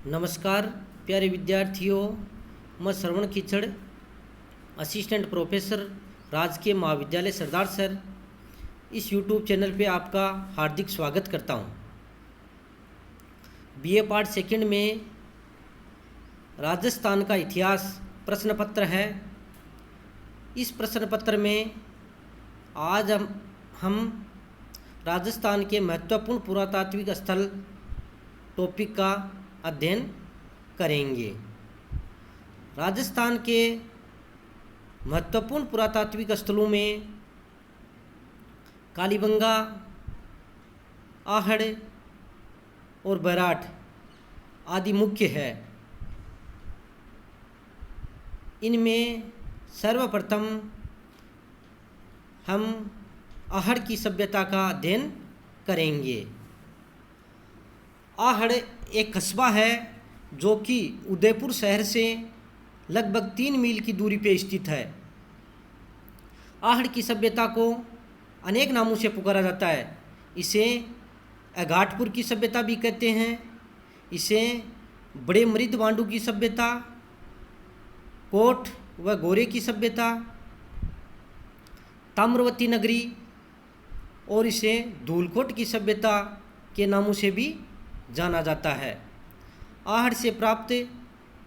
नमस्कार प्यारे विद्यार्थियों, मैं श्रवण कीचड़, असिस्टेंट प्रोफेसर, राजकीय महाविद्यालय सरदार सर, इस यूट्यूब चैनल पे आपका हार्दिक स्वागत करता हूँ। बीए पार्ट सेकंड में राजस्थान का इतिहास प्रश्न पत्र है। इस प्रश्न पत्र में आज हम राजस्थान के महत्वपूर्ण पुरातात्विक स्थल टॉपिक का अध्ययन करेंगे। राजस्थान के महत्वपूर्ण पुरातात्विक स्थलों में कालीबंगा, आहड़ और बैराट आदि मुख्य है। इनमें सर्वप्रथम हम आहड़ की सभ्यता का अध्ययन करेंगे। आहड़ एक कस्बा है जो कि उदयपुर शहर से लगभग 3 मील की दूरी पर स्थित है। आहड़ की सभ्यता को अनेक नामों से पुकारा जाता है। इसे अघाटपुर की सभ्यता भी कहते हैं, इसे बड़े मृद वांडू की सभ्यता, कोट व गोरे की सभ्यता, ताम्रवती नगरी और इसे धूलकोट की सभ्यता के नामों से भी जाना जाता है। आहड़ से प्राप्त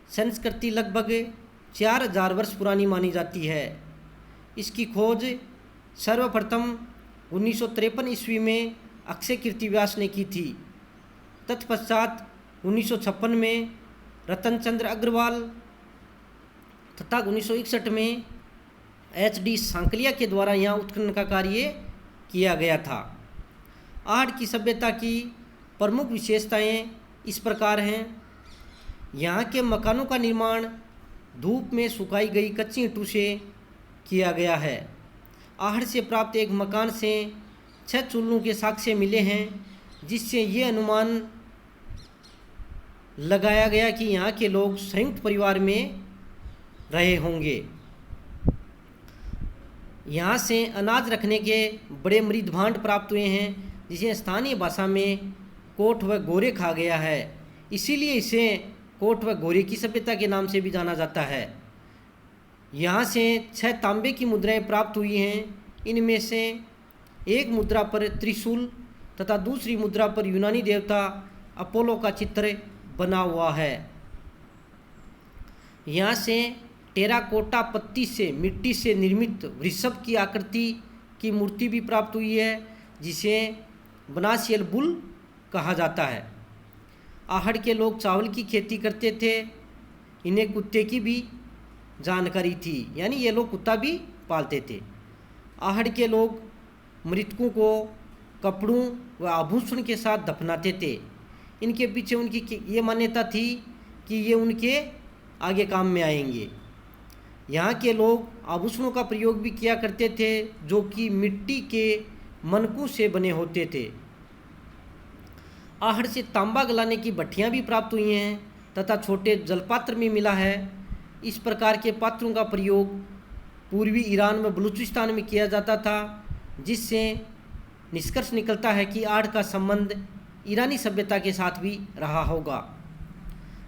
संस्कृति लगभग 4000 वर्ष पुरानी मानी जाती है। इसकी खोज सर्वप्रथम 1953 ईस्वी में अक्षय कीर्तिव्यास ने की थी। तत्पश्चात 1956 में रतनचंद्र अग्रवाल तथा 1961 में HD सांकलिया के द्वारा यहाँ उत्खनन का कार्य किया गया था। आहड़ की सभ्यता की प्रमुख विशेषताएं इस प्रकार हैं। यहाँ के मकानों का निर्माण धूप में सुखाई गई कच्ची ईंटों से किया गया है। आहड़ से प्राप्त एक मकान से 6 चूल्हों के साक्ष्य मिले हैं, जिससे ये अनुमान लगाया गया कि यहाँ के लोग संयुक्त परिवार में रहे होंगे। यहाँ से अनाज रखने के बड़े मृद भांड प्राप्त हुए हैं, जिसे स्थानीय भाषा में कोट व गोरे कहा गया है। इसीलिए इसे कोट व गोरे की सभ्यता के नाम से भी जाना जाता है। यहाँ से 6 तांबे की मुद्राएं प्राप्त हुई हैं। इनमें से एक मुद्रा पर त्रिशूल तथा दूसरी मुद्रा पर यूनानी देवता अपोलो का चित्र बना हुआ है। यहाँ से टेराकोटा पत्ती से मिट्टी से निर्मित वृषभ की आकृति की मूर्ति भी प्राप्त हुई है, जिसे बनासियल बुल कहा जाता है। आहड़ के लोग चावल की खेती करते थे। इन्हें कुत्ते की भी जानकारी थी, यानी ये लोग कुत्ता भी पालते थे। आहड़ के लोग मृतकों को कपड़ों व आभूषण के साथ दफनाते थे। इनके पीछे उनकी ये मान्यता थी कि ये उनके आगे काम में आएंगे। यहाँ के लोग आभूषणों का प्रयोग भी किया करते थे, जो कि मिट्टी के मनकों से बने होते थे। आहड़ से तांबा गलाने की भट्टियाँ भी प्राप्त हुई हैं तथा छोटे जलपात्र भी मिला है। इस प्रकार के पात्रों का प्रयोग पूर्वी ईरान व बलूचिस्तान में किया जाता था, जिससे निष्कर्ष निकलता है कि आहड़ का संबंध ईरानी सभ्यता के साथ भी रहा होगा।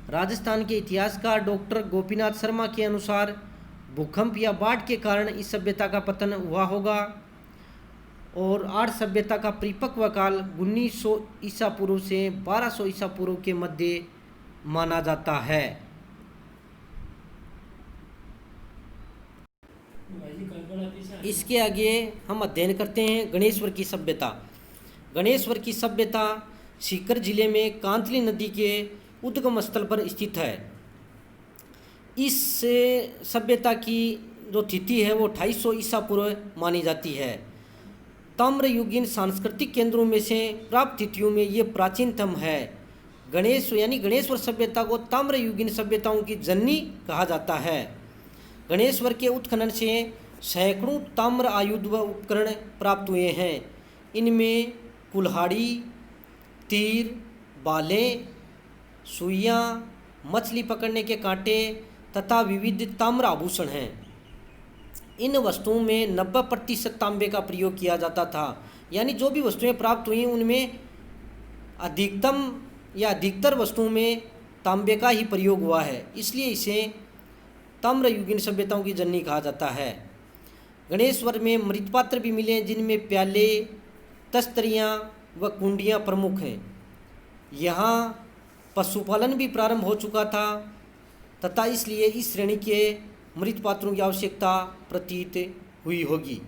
राजस्थान के इतिहासकार डॉक्टर गोपीनाथ शर्मा के अनुसार भूकंप या बाढ़ के कारण इस सभ्यता का पतन हुआ होगा और आहड़ सभ्यता का परिपक्व काल 1900 ईसा पूर्व से 1200 ईसा पूर्व के मध्य माना जाता है। इसके आगे हम अध्ययन करते हैं गणेश्वर की सभ्यता। गणेश्वर की सभ्यता सीकर जिले में कांतली नदी के उद्गम स्थल पर स्थित है। इस सभ्यता की जो तिथि है वो 2800 ईसा पूर्व मानी जाती है। ताम्रयुगीन सांस्कृतिक केंद्रों में से प्राप्त तिथियों में ये प्राचीनतम है। गणेश्वर सभ्यता को ताम्रयुगीन सभ्यताओं की जननी कहा जाता है। गणेश्वर के उत्खनन से सैकड़ों ताम्र आयुध व उपकरण प्राप्त हुए हैं। इनमें कुल्हाड़ी, तीर, बालें, सुइयाँ, मछली पकड़ने के कांटे तथा विविध ताम्र आभूषण हैं। इन वस्तुओं में 90% तांबे का प्रयोग किया जाता था। यानी जो भी वस्तुएं प्राप्त हुई उनमें अधिकतम या अधिकतर वस्तुओं में तांबे का ही प्रयोग हुआ है, इसलिए इसे ताम्रयुगीन सभ्यताओं की जननी कहा जाता है। गणेश्वर में मृतपात्र भी मिले हैं, जिनमें प्याले, तस्तरियाँ व कुंडियाँ प्रमुख हैं। यहाँ पशुपालन भी प्रारंभ हो चुका था तथा इसलिए इस श्रेणी के मृतपात्रों की आवश्यकता प्रतीत हुई होगी।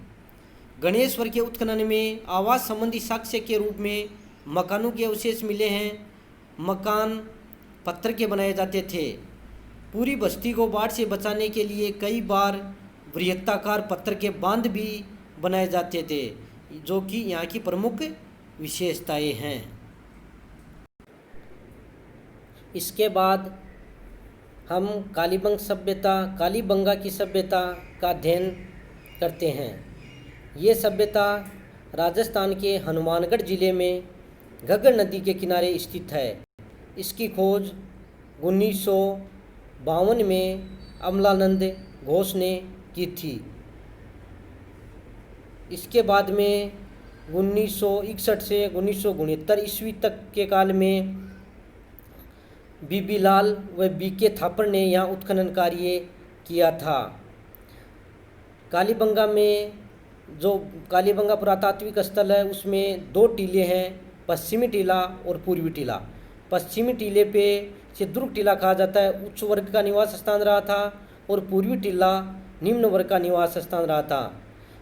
गणेश्वर के उत्खनन में आवास संबंधी साक्ष्य के रूप में मकानों के अवशेष मिले हैं। मकान पत्थर के बनाए जाते थे। पूरी बस्ती को बाढ़ से बचाने के लिए कई बार वृत्ताकार पत्थर के बांध भी बनाए जाते थे, जो कि यहाँ की प्रमुख विशेषताएं हैं। इसके बाद हम कालीबंगा की सभ्यता का अध्ययन करते हैं। ये सभ्यता राजस्थान के हनुमानगढ़ जिले में घग्गर नदी के किनारे स्थित है। इसकी खोज 1952 में अमलानंद घोष ने की थी। इसके बाद में 1961 से 1969 ईस्वी तक के काल में बीबी लाल व बीके थापर ने यहाँ उत्खनन कार्य किया था। कालीबंगा में जो कालीबंगा पुरातात्विक स्थल है उसमें 2 टीले हैं, पश्चिमी टीला और पूर्वी टीला। पश्चिमी टीले पे से दुर्ग टीला कहा जाता है, उच्च वर्ग का निवास स्थान रहा था, और पूर्वी टीला निम्न वर्ग का निवास स्थान रहा था।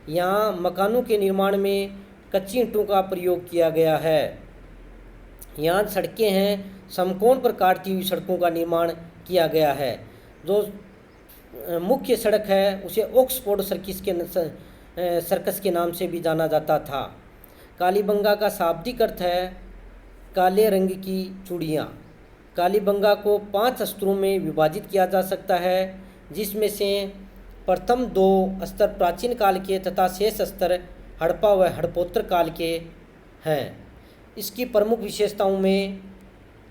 यहाँ मकानों के निर्माण में कच्ची ईंटों का प्रयोग किया गया है। यहाँ सड़कें हैं, समकोण पर काटती हुई सड़कों का निर्माण किया गया है। जो मुख्य सड़क है उसे ऑक्सफोर्ड सर्कस के नाम से भी जाना जाता था। कालीबंगा का शाब्दिक अर्थ है काले रंग की चूड़ियाँ। कालीबंगा को 5 स्तरों में विभाजित किया जा सकता है, जिसमें से प्रथम 2 स्तर प्राचीन काल के तथा शेष स्तर हड़प्पा व हड़प्पोत्तर काल के हैं। इसकी प्रमुख विशेषताओं में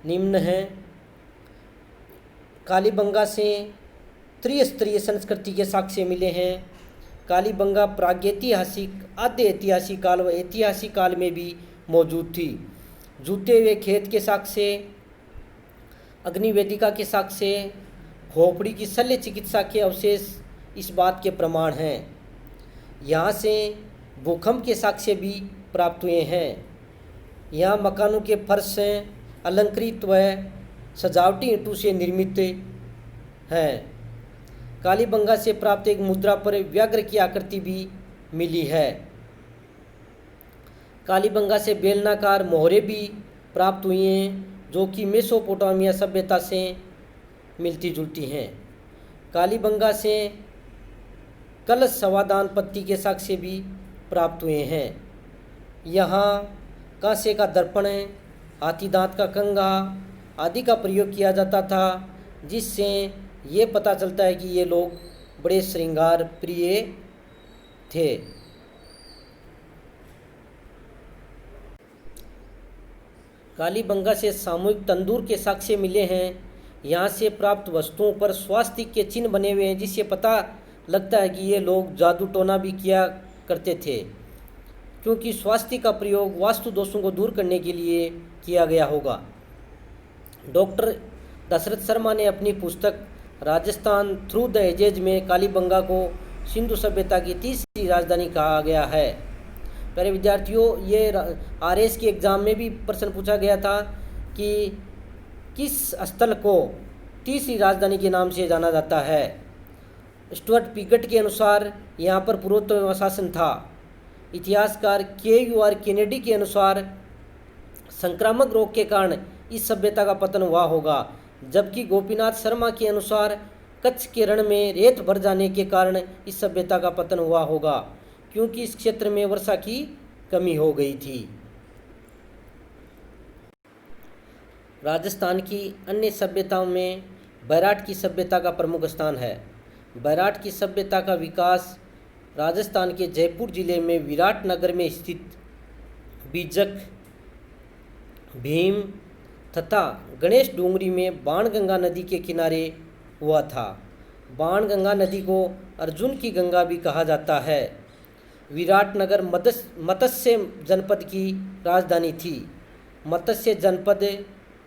निम्न हैं। कालीबंगा से त्रिस्तरीय संस्कृति के साक्ष्य मिले हैं। कालीबंगा प्रागैतिहासिक, आद्य ऐतिहासिक काल व ऐतिहासिक काल में भी मौजूद थी। जूते हुए खेत के साक्ष्य, अग्निवेदिका के साक्ष्य, खोपड़ी की शल्य चिकित्सा के अवशेष इस बात के प्रमाण हैं। यहाँ से भूकंप के साक्ष्य भी प्राप्त हुए हैं। यहाँ मकानों के फर्श अलंकृत व सजावटी ईंटों से निर्मित हैं। कालीबंगा से प्राप्त एक मुद्रा पर व्याघ्र की आकृति भी मिली है। कालीबंगा से बेलनाकार मोहरे भी प्राप्त हुई हैं, जो कि मेसोपोटामिया सभ्यता से मिलती जुलती हैं। कालीबंगा से कलश समाधान पत्ती के साक्ष्य भी प्राप्त हुए हैं। यहाँ कांसे का दर्पण, हाथी दांत का कंघा आदि का प्रयोग किया जाता था, जिससे ये पता चलता है कि ये लोग बड़े श्रृंगार प्रिय थे। कालीबंगा से सामूहिक तंदूर के साक्ष्य मिले हैं। यहाँ से प्राप्त वस्तुओं पर स्वास्तिक के चिन्ह बने हुए हैं, जिससे पता लगता है कि ये लोग जादू टोना भी किया करते थे, क्योंकि स्वास्तिक का प्रयोग वास्तु दोषों को दूर करने के लिए किया गया होगा। डॉक्टर दशरथ शर्मा ने अपनी पुस्तक राजस्थान थ्रू द एजेज में कालीबंगा को सिंधु सभ्यता की तीसरी राजधानी कहा गया है। प्यारे विद्यार्थियों, ये RS के एग्ज़ाम में भी प्रश्न पूछा गया था कि किस स्थल को तीसरी राजधानी के नाम से जाना जाता है। स्टुअर्ट पिगट के अनुसार यहाँ पर पूर्वोत्तर शासन था। इतिहासकार KUR केनेडी के अनुसार संक्रामक रोग के कारण इस सभ्यता का पतन हुआ होगा, जबकि गोपीनाथ शर्मा के अनुसार कच्छ के रण में रेत भर जाने के कारण इस सभ्यता का पतन हुआ होगा, क्योंकि इस क्षेत्र में वर्षा की कमी हो गई थी। राजस्थान की अन्य सभ्यताओं में बैराट की सभ्यता का प्रमुख स्थान है। बैराट की सभ्यता का विकास राजस्थान के जयपुर जिले में विराट नगर में स्थित बीजक, भीम तथा गणेश डूंगरी में बाणगंगा नदी के किनारे हुआ था। बाणगंगा नदी को अर्जुन की गंगा भी कहा जाता है। विराटनगर मत्स्य जनपद की राजधानी थी। मत्स्य जनपद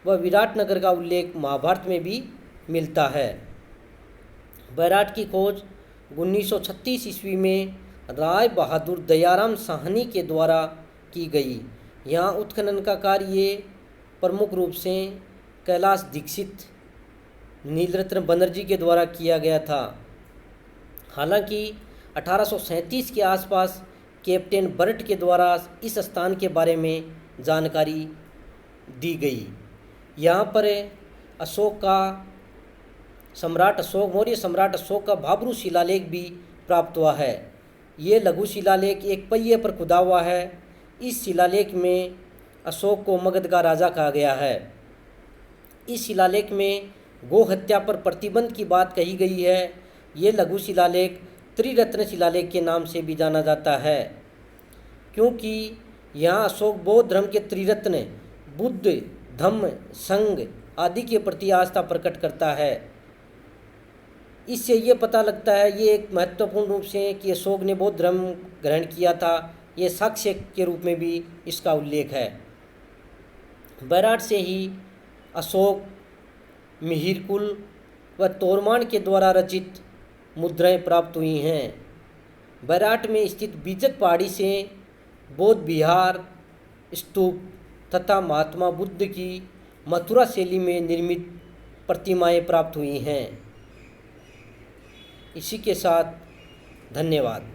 व विराटनगर का उल्लेख महाभारत में भी मिलता है। बैराट की खोज 1936 ईस्वी में राय बहादुर दयाराम साहनी के द्वारा की गई। यहाँ उत्खनन का कार्य प्रमुख रूप से कैलाश दीक्षित, नीलरत्न बनर्जी के द्वारा किया गया था। हालांकि 1837 के आसपास कैप्टन बर्ट के द्वारा इस स्थान के बारे में जानकारी दी गई। यहाँ पर अशोक का सम्राट अशोक मौर्य सम्राट अशोक का भाब्रू शिलालेख भी प्राप्त हुआ है। ये लघु शिलालेख एक पहिए पर खुदा हुआ है। इस शिलालेख में अशोक को मगध का राजा कहा गया है। इस शिलालेख में गो हत्या पर प्रतिबंध की बात कही गई है। ये लघु शिलालेख त्रिरत्न शिलालेख के नाम से भी जाना जाता है, क्योंकि यहाँ अशोक बौद्ध धर्म के त्रिरत्न बुद्ध, धम्म, संघ आदि के प्रति आस्था प्रकट करता है। इससे ये पता लगता है, ये एक महत्वपूर्ण रूप से कि अशोक ने बौद्ध धर्म ग्रहण किया था। ये साक्ष्य के रूप में भी इसका उल्लेख है। बैराट से ही अशोक, मिहिरकुल व तोरमान के द्वारा रचित मुद्राएं प्राप्त हुई हैं। बैराट में स्थित बीजक पहाड़ी से बौद्ध विहार, स्तूप तथा महात्मा बुद्ध की मथुरा शैली में निर्मित प्रतिमाएं प्राप्त हुई हैं। इसी के साथ धन्यवाद।